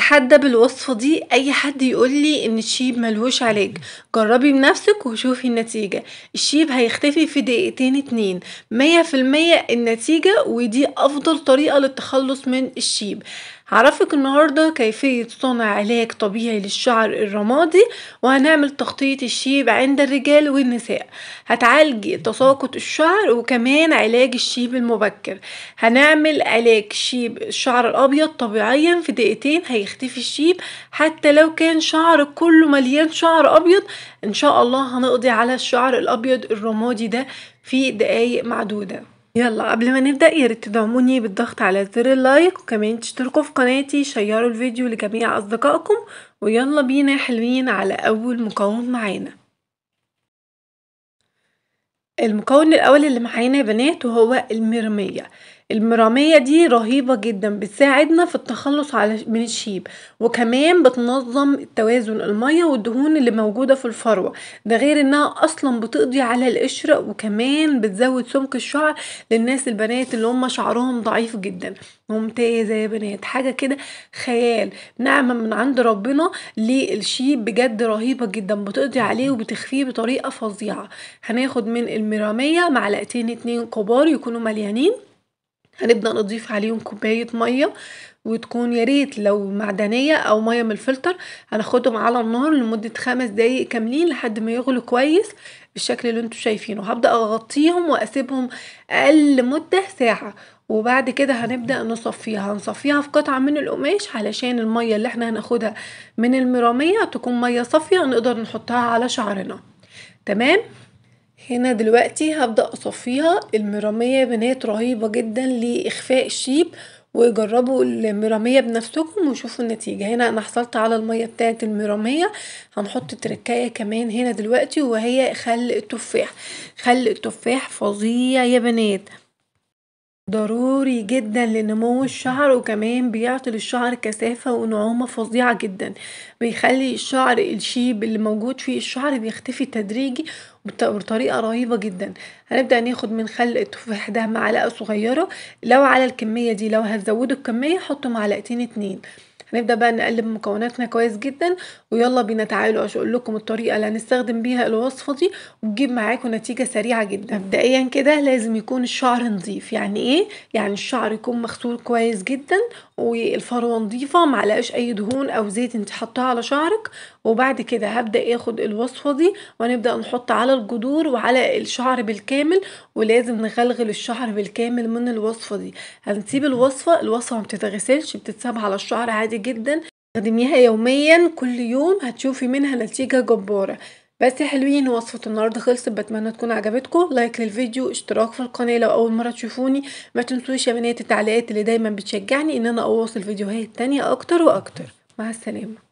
بتحدى بالوصفة دي اي حد يقولي ان الشيب ملهوش علاج. جربي بنفسك وشوفي النتيجة. الشيب هيختفي في دقيقتين اتنين، 100% النتيجة، ودي افضل طريقة للتخلص من الشيب. هعرفك النهاردة كيفية صنع علاج طبيعي للشعر الرمادي، وهنعمل تغطية الشيب عند الرجال والنساء. هتعالجي تساقط الشعر وكمان علاج الشيب المبكر. هنعمل علاج شيب الشعر الابيض طبيعيا في دقيقتين، هيختفي الشيب حتى لو كان شعر كله مليان شعر ابيض. ان شاء الله هنقضي على الشعر الابيض الرمادي ده في دقايق معدودة. يلا قبل ما نبدأ ياريت تدعموني بالضغط على زر اللايك، وكمان تشتركوا في قناتي، شيروا الفيديو لجميع اصدقائكم، ويلا بينا يا حلوين على اول مكون معانا. المكون الاول اللي معانا يا بنات وهو المرامية. المرامية دي رهيبة جدا، بتساعدنا في التخلص من الشيب، وكمان بتنظم توازن المية والدهون اللي موجودة في الفروة. ده غير انها اصلا بتقضي على القشرة، وكمان بتزود سمك الشعر للناس البنات اللي هم شعرهم ضعيف جدا. ممتازة يا بنات، حاجة كده خيال، نعمة من عند ربنا للشيب، بجد رهيبة جدا، بتقضي عليه وبتخفيه بطريقة فظيعة. هناخد من المرامية معلقتين اتنين كبار يكونوا مليانين، هنبدأ نضيف عليهم كوباية مية، وتكون ياريت لو معدنية او مية من الفلتر. هناخدهم على النار لمدة 5 دقايق كاملين لحد ما يغلوا كويس بالشكل اللي انتوا شايفينه. هبدأ اغطيهم واسيبهم اقل مدة ساعة، وبعد كده هنبدأ هنصفيها في قطعة من القماش علشان المية اللي احنا هناخدها من المرامية تكون مية صافية نقدر نحطها على شعرنا. تمام. هنا دلوقتي هبدأ اصفيها. المرامية يا بنات رهيبة جدا لإخفاء الشيب، وجربوا المرامية بنفسكم وشوفوا النتيجة. هنا انا حصلت على المية بتاعت المرامية. هنحط تركاية كمان هنا دلوقتي، وهي خل التفاح. خل التفاح فظيع يا بنات، ضروري جدا لنمو الشعر، وكمان بيعطي للشعر كثافة ونعومة فظيعة جدا. بيخلي الشعر الشيب اللي موجود فيه الشعر بيختفي تدريجي بطريقة رهيبة جدا. هنبدأ ناخد من خل التفاح ده معلقة صغيرة. لو على الكمية دي، لو هتزودوا الكمية حطوا معلقتين اتنين. هنبدأ بقى نقلب مكوناتنا كويس جدا، ويلا بينا تعالوا اقول لكم الطريقة اللي هنستخدم بيها الوصفة دي وتجيب معاكم نتيجة سريعة جدا. مبدئيا كده لازم يكون الشعر نظيف. يعني ايه؟ يعني الشعر يكون مغسول كويس جدا، والفروة نظيفة معلقاش اي دهون او زيت انت حطها على شعرك. وبعد كده هبدأ اخد الوصفة دي ونبدأ نحط على الجذور وعلى الشعر بالكامل، ولازم نغلغل الشعر بالكامل من الوصفة دي. هنسيب الوصفة ما بتتغسلش، بتتساب على الشعر عادي جدا. استخدميها يوميا كل يوم هتشوفي منها نتيجة جبارة. بس يا حلوين، وصفة النهارده خلصت، بتمنى تكون عجبتكم. لايك للفيديو، اشتراك في القناة لو اول مرة تشوفوني. ما تنسوش يا بنات التعليقات اللي دايما بتشجعني ان انا اوصل فيديوهات تانية اكتر واكتر. مع السلامة.